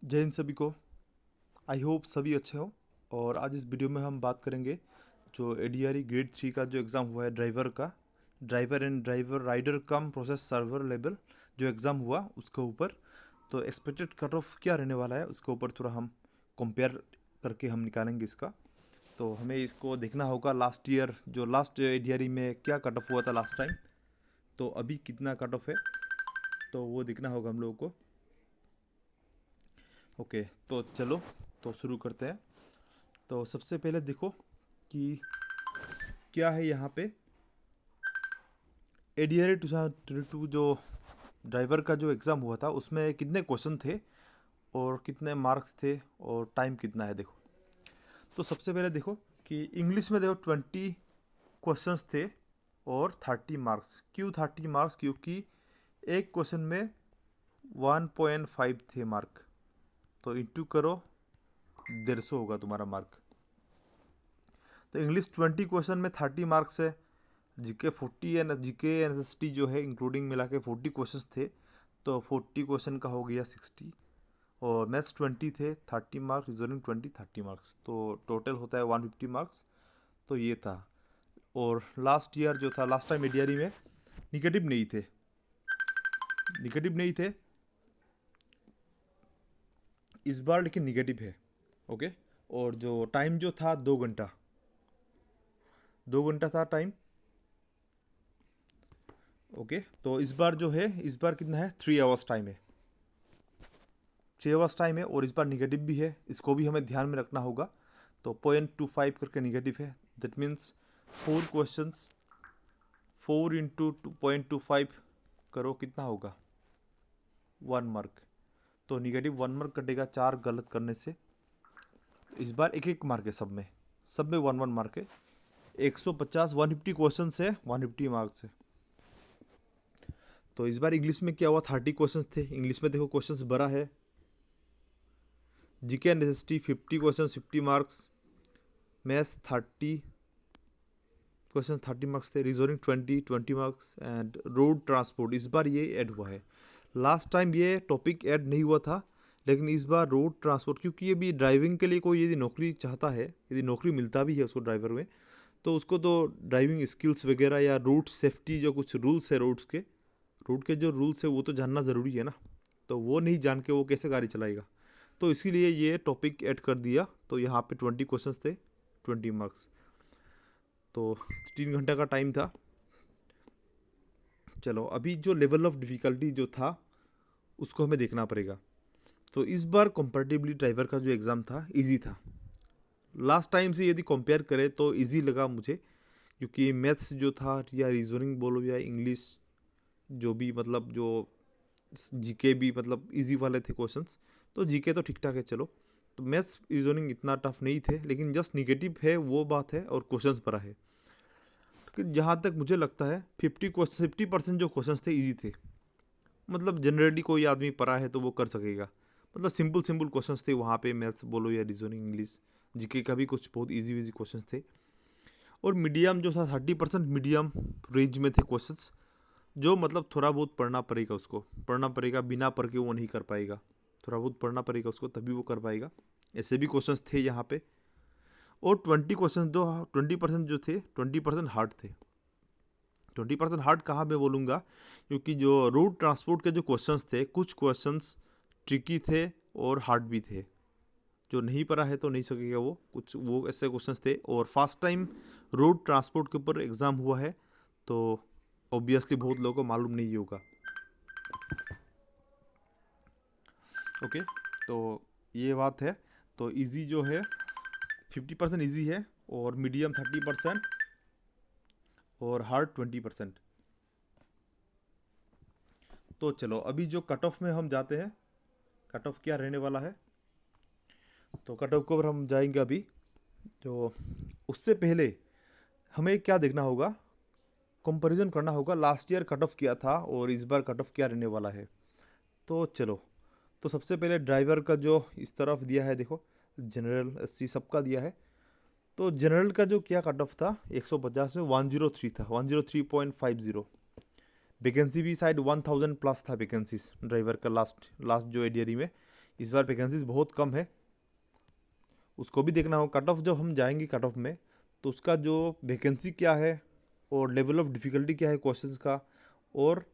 जय हिंद सभी को। आई होप सभी अच्छे हो। और आज इस वीडियो में हम बात करेंगे जो एडीआरई ग्रेड 3 का जो एग्ज़ाम हुआ है ड्राइवर का, driver and driver rider cum process server level जो एग्ज़ाम हुआ उसके ऊपर। तो एक्सपेक्टेड कट ऑफ क्या रहने वाला है उसके ऊपर थोड़ा हम कंपेयर करके हम निकालेंगे इसका। तो हमें इसको देखना होगा लास्ट ईयर जो लास्ट एडीआरई में क्या कट ऑफ हुआ था लास्ट टाइम, तो अभी कितना कट ऑफ है तो वो देखना होगा हम लोगों को। ओके, तो चलो तो शुरू करते हैं। तो सबसे पहले देखो कि क्या है यहाँ पे एडीआरई 2022 जो ड्राइवर का जो एग्ज़ाम हुआ था उसमें कितने क्वेश्चन थे और कितने मार्क्स थे और टाइम कितना है। देखो, तो सबसे पहले देखो कि इंग्लिश में देखो 20 क्वेश्चंस थे और 30 मार्क्स। क्यों 30 मार्क्स? क्योंकि एक क्वेश्चन में 1.5 थे मार्क, तो इंटू करो 150 होगा तुम्हारा मार्क। तो इंग्लिश 20 क्वेश्चन में 30 मार्क्स है। GK 40 and GK N S T जो है इंक्लूडिंग मिला के 40 क्वेश्चन थे, तो 40 क्वेश्चन का हो गया 60। और मैथ्स 20 थे 30 मार्क्स, रीजनिंग 20 30 मार्क्स, तो टोटल होता है 150 मार्क्स। तो ये था। और लास्ट ईयर जो था लास्ट टाइम एडीआरई में निगेटिव नहीं थे, निगेटिव नहीं थे। इस बार लेकिन निगेटिव है। ओके, और जो टाइम जो था 2 घंटा, 2 घंटा था टाइम। ओके, तो इस बार जो है इस बार कितना है 3 आवर्स टाइम है, 3 आवर्स टाइम है। और इस बार निगेटिव भी है, इसको भी हमें ध्यान में रखना होगा। तो 0.25 करके निगेटिव है, दैट मीन्स 4 क्वेश्चंस, 4 इंटू 0.25 करो कितना होगा 1 मार्क। तो निगेटिव 1 मार्क कटेगा 4 गलत करने से। तो इस बार एक एक मार्क है सब में 1 1 मार्क है। 150 150 क्वेश्चन है, 150 मार्क्स है। तो इस बार इंग्लिश में क्या हुआ 30 क्वेश्चन थे। इंग्लिश में देखो क्वेश्चंस बड़ा है। GK and SST 50 question 50 marks, maths 30 question 30 marks थे, reasoning 20 marks and road transport इस बार ये ऐड हुआ है। लास्ट टाइम ये टॉपिक ऐड नहीं हुआ था, लेकिन इस बार रोड ट्रांसपोर्ट, क्योंकि ये भी ड्राइविंग के लिए कोई यदि नौकरी चाहता है, यदि नौकरी मिलता भी है उसको ड्राइवर में, तो उसको तो ड्राइविंग स्किल्स वगैरह या रूट सेफ्टी जो कुछ रूल्स है रोड के जो रूल्स है वो तो जानना ज़रूरी है ना। तो वो नहीं जान के वो कैसे गाड़ी चलाएगा, तो इसीलिए ये टॉपिक ऐड कर दिया। तो यहाँ पे 20 क्वेश्चंस थे, 20 मार्क्स। तो 3 घंटा का टाइम था। चलो अभी जो लेवल ऑफ डिफ़िकल्टी जो था उसको हमें देखना पड़ेगा। तो इस बार कंपैरेटिवली ड्राइवर का जो एग्ज़ाम था इजी था। लास्ट टाइम से यदि कंपेयर करें तो इजी लगा मुझे, क्योंकि मैथ्स जो था या रीजनिंग बोलो या इंग्लिश जो भी मतलब जो जीके भी मतलब इजी वाले थे क्वेश्चंस। तो जीके तो ठीक ठाक है चलो। तो मैथ्स रीजनिंग इतना टफ नहीं थे, लेकिन जस्ट निगेटिव है वो बात है, और क्वेश्चंस बड़ा है। कि जहाँ तक मुझे लगता है 50% जो क्वेश्चंस थे इजी थे। मतलब जनरली कोई आदमी पढ़ा है तो वो कर सकेगा। मतलब सिंपल सिंपल क्वेश्चंस थे वहाँ पे, मैथ्स बोलो या रीजनिंग इंग्लिश जीके का भी कुछ बहुत इजी इजी क्वेश्चंस थे। और मीडियम जो था 30% मीडियम रेंज में थे क्वेश्चंस, जो मतलब थोड़ा बहुत पढ़ना पड़ेगा, उसको पढ़ना पड़ेगा, बिना पढ़ के वो नहीं कर पाएगा। थोड़ा बहुत पढ़ना पड़ेगा उसको तभी वो कर पाएगा। ऐसे भी क्वेश्चंस थे यहाँ पे। और 20 क्वेश्चन दो, 20% जो थे 20% हार्ड थे। 20% हार्ड कहाँ मैं बोलूँगा, क्योंकि जो रोड ट्रांसपोर्ट के जो क्वेश्चंस थे कुछ क्वेश्चंस ट्रिकी थे और हार्ड भी थे। जो नहीं पढ़ा है तो नहीं सकेगा वो, कुछ वो ऐसे क्वेश्चंस थे। और फर्स्ट टाइम रोड ट्रांसपोर्ट के ऊपर एग्ज़ाम हुआ है, तो ऑब्वियसली बहुत लोगों को मालूम नहीं होगा। ओके, तो ये बात है। तो इजी जो है 50% इजी है, और मीडियम 30% और हार्ड 20%। तो चलो अभी जो कट ऑफ में हम जाते हैं, कट ऑफ क्या रहने वाला है। तो कट ऑफ के ऊपर हम जाएंगे अभी। तो उससे पहले हमें क्या देखना होगा, कंपैरिजन करना होगा लास्ट ईयर कट ऑफ किया था और इस बार कट ऑफ क्या रहने वाला है। तो चलो, तो सबसे पहले ड्राइवर का जो इस तरफ दिया है देखो, जनरल एससी सबका दिया है। तो जनरल का जो क्या कट ऑफ था 150 में 103 था, 103.50। वैकेंसी भी शायद 1000 प्लस था वैकेंसीज ड्राइवर का लास्ट लास्ट जो एडीआरई में। इस बार वैकेंसीज बहुत कम है, उसको भी देखना हो। कट ऑफ जब हम जाएंगे कट ऑफ में, तो उसका जो वैकेंसी क्या है और लेवल ऑफ डिफ़िकल्टी क्या है क्वेश्चंस का, और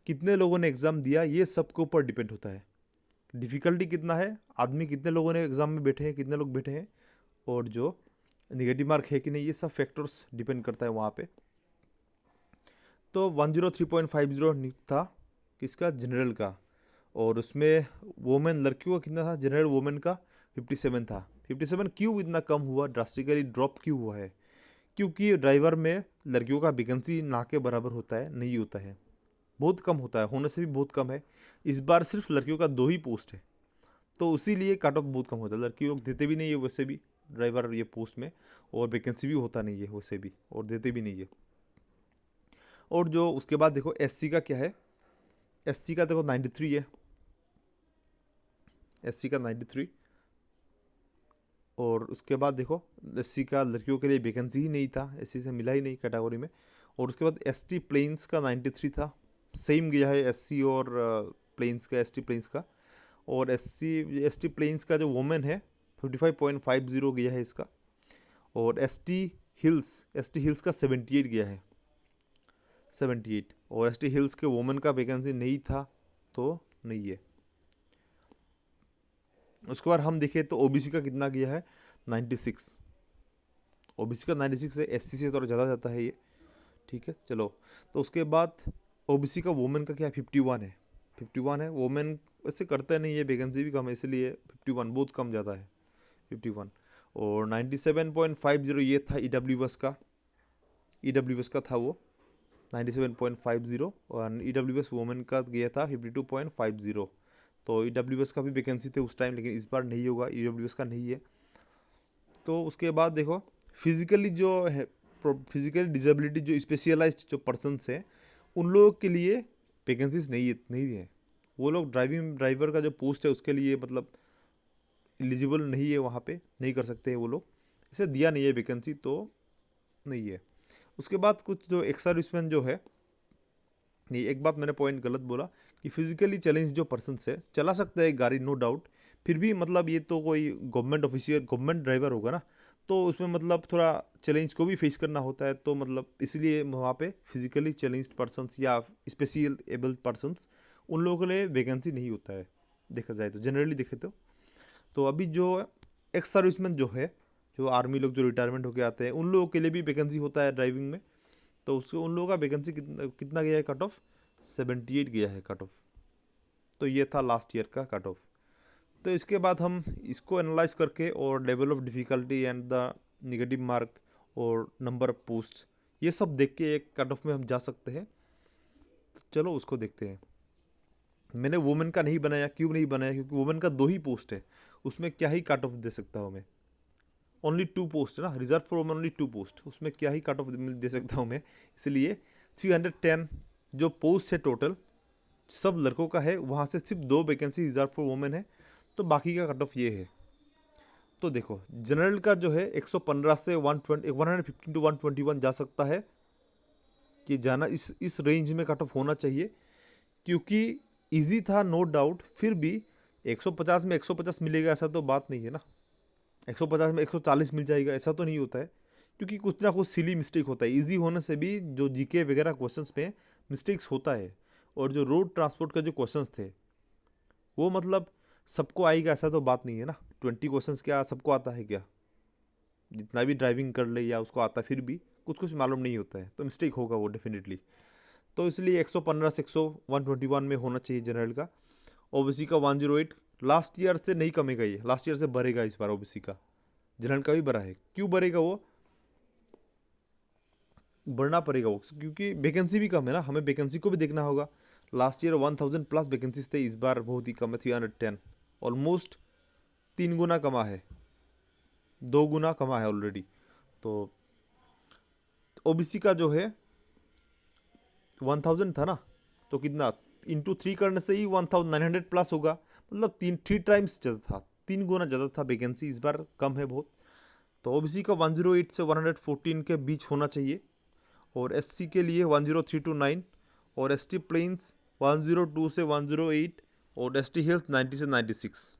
कितने लोगों ने एग्ज़ाम दिया, ये सब के ऊपर डिपेंड होता है। डिफ़िकल्टी कितना है, आदमी कितने लोगों ने एग्ज़ाम में बैठे हैं, कितने लोग बैठे हैं, और जो नेगेटिव मार्क है कि नहीं, ये सब फैक्टर्स डिपेंड करता है वहाँ पे। तो 103.50 था किसका, जनरल का, और उसमें वोमेन लड़कियों का कितना था, जनरल वोमेन का 57 था। 57 क्यों इतना कम हुआ, ड्रास्टिकली ड्रॉप क्यों हुआ है? क्योंकि ड्राइवर में लड़कियों का वैकेंसी ना के बराबर होता है, नहीं होता है, बहुत कम होता है, होने से भी बहुत कम है। इस बार सिर्फ लड़कियों का 2 ही पोस्ट है, तो इसीलिए कट ऑफ बहुत कम होता है। लड़की लोग देते भी नहीं है वैसे भी ड्राइवर ये पोस्ट में, और वैकेंसी भी होता नहीं है वैसे भी, और देते भी नहीं है। और जो उसके बाद देखो एससी का क्या है, एससी का देखो 93 है, एससी का 93। और उसके बाद देखो एससी का लड़कियों के लिए वैकेंसी ही नहीं था, एससी से मिला ही नहीं कैटेगरी में। और उसके बाद एसटी प्लेन्स का 93 था, सेम गया है एससी और प्लेन्स का, एसटी प्लेन्स का। और एसटी प्लेन्स का जो वुमेन है 55.50 गया है इसका। और एसटी हिल्स का 78 गया है, 78। और एसटी हिल्स के वुमेन का वैकेंसी नहीं था, तो नहीं है। उसके बाद हम देखें तो ओबीसी का कितना गया है, 96। ओबीसी का 96 है, एससी से थोड़ा ज़्यादा जाता है ये, ठीक है चलो। तो उसके बाद ओबीसी का वुमेन का क्या, 51 है, 51 है। वुमेन वैसे करते नहीं है, वैकेंसी भी कम है, इसलिए 51 बहुत कम ज़्यादा है, 51। और 97.50 ये था ईडब्ल्यूएस का, ईडब्ल्यूएस का था वो 97.50। और ईडब्ल्यूएस वुमेन का गया था 52.50। तो ईडब्ल्यूएस का भी वैकेंसी थे उस टाइम, लेकिन इस बार नहीं होगा, ईडब्ल्यूएस का नहीं है। तो उसके बाद देखो फिजिकली जो है, फिजिकल डिजेबिलिटी जो स्पेशलाइज्ड जो पर्सनस हैं, उन लोगों के लिए वैकेंसीज नहीं है। वो लोग ड्राइवर का जो पोस्ट है उसके लिए मतलब एलिजिबल नहीं है, वहाँ पे नहीं कर सकते हैं वो लोग, इसे दिया नहीं है वैकेंसी, तो नहीं है। उसके बाद कुछ जो एक्स सर्विसमैन जो है, नहीं एक बात मैंने पॉइंट गलत बोला कि फिजिकली चैलेंज जो पर्सनस है चला सकता है गाड़ी, नो डाउट, फिर भी मतलब ये तो कोई गवर्नमेंट ऑफिशियल गवर्नमेंट ड्राइवर होगा ना, तो उसमें मतलब थोड़ा चैलेंज को भी फेस करना होता है, तो मतलब इसलिए वहाँ पे फिजिकली चैलेंज्ड पर्सनस या स्पेशल एबल्ड पर्सनस, उन लोगों के लिए वैकेंसी नहीं होता है, देखा जाए तो जनरली देखे तो अभी जो एक्स सर्विसमैन जो है, जो आर्मी लोग जो रिटायरमेंट होके आते हैं, उन लोगों के लिए भी वैकेंसी होता है ड्राइविंग में। तो उसको उन लोगों का वैकेंसी कितना गया है कट ऑफ, 78 गया है कट ऑफ। तो ये था लास्ट ईयर का कट ऑफ। तो इसके बाद हम इसको एनालाइज करके और level of difficulty and the negative mark और नंबर ऑफ पोस्ट, ये सब देख के एक कट ऑफ में हम जा सकते हैं। तो चलो उसको देखते हैं। मैंने वुमेन का नहीं बनाया, क्यों नहीं बनाया, क्योंकि वुमेन का 2 ही पोस्ट है, उसमें क्या ही कट ऑफ दे सकता हूँ मैं, ओनली 2 पोस्ट है ना, reserve for women only 2 post, उसमें क्या ही कट ऑफ दे सकता हूँ मैं। इसलिए 310 जो पोस्ट है टोटल सब लड़कों का है, वहाँ से सिर्फ 2 वैकेंसी रिजर्व फॉर वुमेन है, तो बाकी का कट ऑफ ये है। तो देखो जनरल का जो है 115 से 115 टू 121 जा सकता है, कि जाना इस रेंज में कट ऑफ होना चाहिए, क्योंकि इजी था नो डाउट, फिर भी 150 में 150 मिलेगा ऐसा तो बात नहीं है ना, 150 में 140 मिल जाएगा ऐसा तो नहीं होता है, क्योंकि कुछ ना कुछ सिली मिस्टेक होता है। इजी होने से भी जो जीके वगैरह क्वेश्चंस में मिस्टेक्स होता है, और जो रोड ट्रांसपोर्ट का जो क्वेश्चंस थे वो मतलब सबको आएगा ऐसा तो बात नहीं है ना। 20 क्वेश्चंस क्या सबको आता है क्या, जितना भी ड्राइविंग कर ले या उसको आता, फिर भी कुछ कुछ मालूम नहीं होता है, तो मिस्टेक होगा वो डेफिनेटली। तो इसलिए 115 से 121 में होना चाहिए जनरल का। ओबीसी का 108, लास्ट ईयर से नहीं कमेगा, ये लास्ट ईयर से बढ़ेगा इस बार ओबीसी का। जनरल का भी बढ़ा है, क्यों बढ़ेगा वो, बढ़ना पड़ेगा वो, क्योंकि वैकेंसी भी कम है ना, हमें वैकेंसी को भी देखना होगा। लास्ट ईयर 1000 प्लस वैकेंसीज थे, इस बार बहुत ही कम है, 310, ऑलमोस्ट 3 गुना कमा है, 2 गुना कमा है ऑलरेडी। तो ओबीसी का जो है 1000 था ना, तो कितना इंटू 3 करने से ही 1900 प्लस होगा, मतलब 3 टाइम्स ज़्यादा था, 3 गुना ज़्यादा था वैकेंसी, इस बार कम है बहुत। तो ओबीसी का 108 से 114 के बीच होना चाहिए, और एससी के लिए 103 to 9, और एसटी प्लेन्स 102 से 108, और एसटी हिल्स 90 से 96।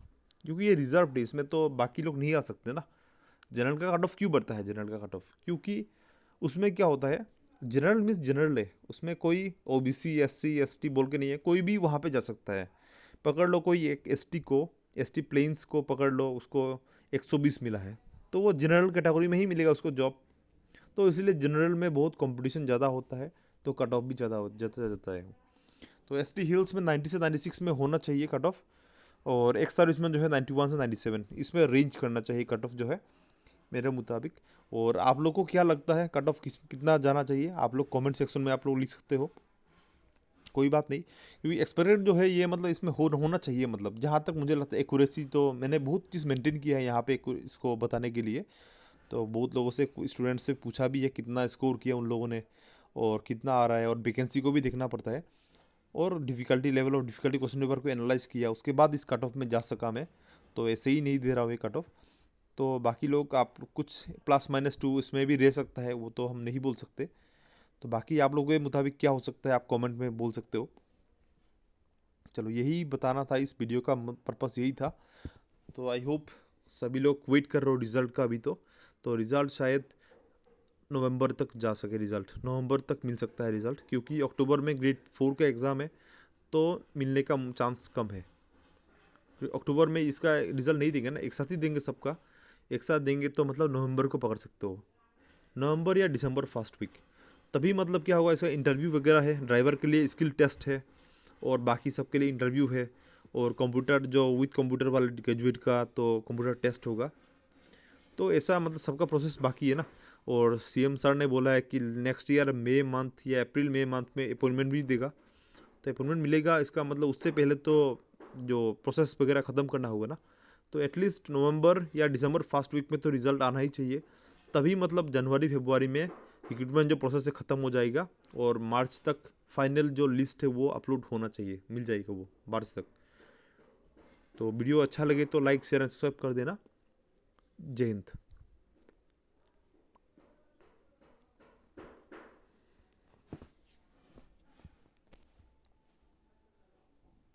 क्योंकि ये रिजर्व है, इसमें तो बाकी लोग नहीं आ सकते ना। जनरल का कट ऑफ क्यों बढ़ता है, जनरल का कट ऑफ, क्योंकि उसमें क्या होता है, जनरल मीन्स जनरल है, उसमें कोई ओबीसी एससी एसटी बोल के नहीं है, कोई भी वहाँ पे जा सकता है। पकड़ लो कोई एक एसटी को, एसटी प्लेन्स को पकड़ लो, उसको 120 मिला है, तो वो जनरल कैटेगरी में ही मिलेगा उसको जॉब। तो इसलिए जनरल में बहुत कंपटीशन ज़्यादा होता है, तो कट ऑफ भी ज़्यादा जाता जाता है। तो एसटी हिल्स में 90 से 96 में होना चाहिए कट ऑफ, और एक सर्विस में जो है 91 से 97 इसमें रेंज करना चाहिए कट ऑफ जो है मेरे मुताबिक। और आप लोग को क्या लगता है कट ऑफ कितना जाना चाहिए, आप लोग कमेंट सेक्शन में आप लोग लिख सकते हो, कोई बात नहीं। क्योंकि एक्सपेक्टेड जो है ये मतलब इसमें होना चाहिए, मतलब जहाँ तक मुझे लगता है एक्यूरेसी, तो मैंने बहुत चीज़ मेंटेन किया है यहाँ पे इसको बताने के लिए। तो बहुत लोगों से, स्टूडेंट से पूछा भी है कितना स्कोर किया उन लोगों ने और कितना आ रहा है, और वैकेंसी को भी देखना पड़ता है, और difficulty level of difficulty question paper को एनालाइज किया, उसके बाद इस कट ऑफ में जा सका मैं। तो ऐसे ही नहीं दे रहा हूँ ये कट ऑफ। तो बाकी लोग आप कुछ +-2 इसमें भी रह सकता है, वो तो हम नहीं बोल सकते। तो बाकी आप लोगों के मुताबिक क्या हो सकता है, आप कमेंट में बोल सकते हो। चलो यही बताना था, इस वीडियो का पर्पस यही था। तो आई होप सभी लोग वेट कर रहे हो रिज़ल्ट का अभी। तो रिज़ल्ट शायद नवंबर तक जा सके, रिज़ल्ट नवंबर तक मिल सकता है रिज़ल्ट, क्योंकि अक्टूबर में ग्रेड 4 का एग्ज़ाम है, तो मिलने का चांस कम है। फिर अक्टूबर में इसका रिज़ल्ट नहीं देंगे ना, एक साथ ही देंगे सबका, एक साथ देंगे तो मतलब नवंबर को पकड़ सकते हो, नवंबर या दिसंबर फर्स्ट वीक। तभी मतलब क्या होगा, इसका इंटरव्यू वगैरह है, ड्राइवर के लिए स्किल टेस्ट है, और बाकी सबके लिए इंटरव्यू है, और कंप्यूटर जो विथ कंप्यूटर वाले ग्रेजुएट का तो कंप्यूटर टेस्ट होगा। तो ऐसा मतलब सबका प्रोसेस बाकी है ना। और सीएम सर ने बोला है कि नेक्स्ट ईयर मई मंथ या अप्रैल मई मंथ में अपॉइंटमेंट भी देगा, तो अपॉइंटमेंट मिलेगा, इसका मतलब उससे पहले तो जो प्रोसेस वगैरह ख़त्म करना होगा ना। तो एटलीस्ट नवंबर या दिसंबर फर्स्ट वीक में तो रिज़ल्ट आना ही चाहिए, तभी मतलब जनवरी फरवरी में रिक्रूटमेंट जो प्रोसेस है ख़त्म हो जाएगा, और मार्च तक फाइनल जो लिस्ट है वो अपलोड होना चाहिए, मिल जाएगा वो मार्च तक। तो वीडियो अच्छा लगे तो लाइक शेयर एंड सब्सक्राइब कर देना। जय हिंद।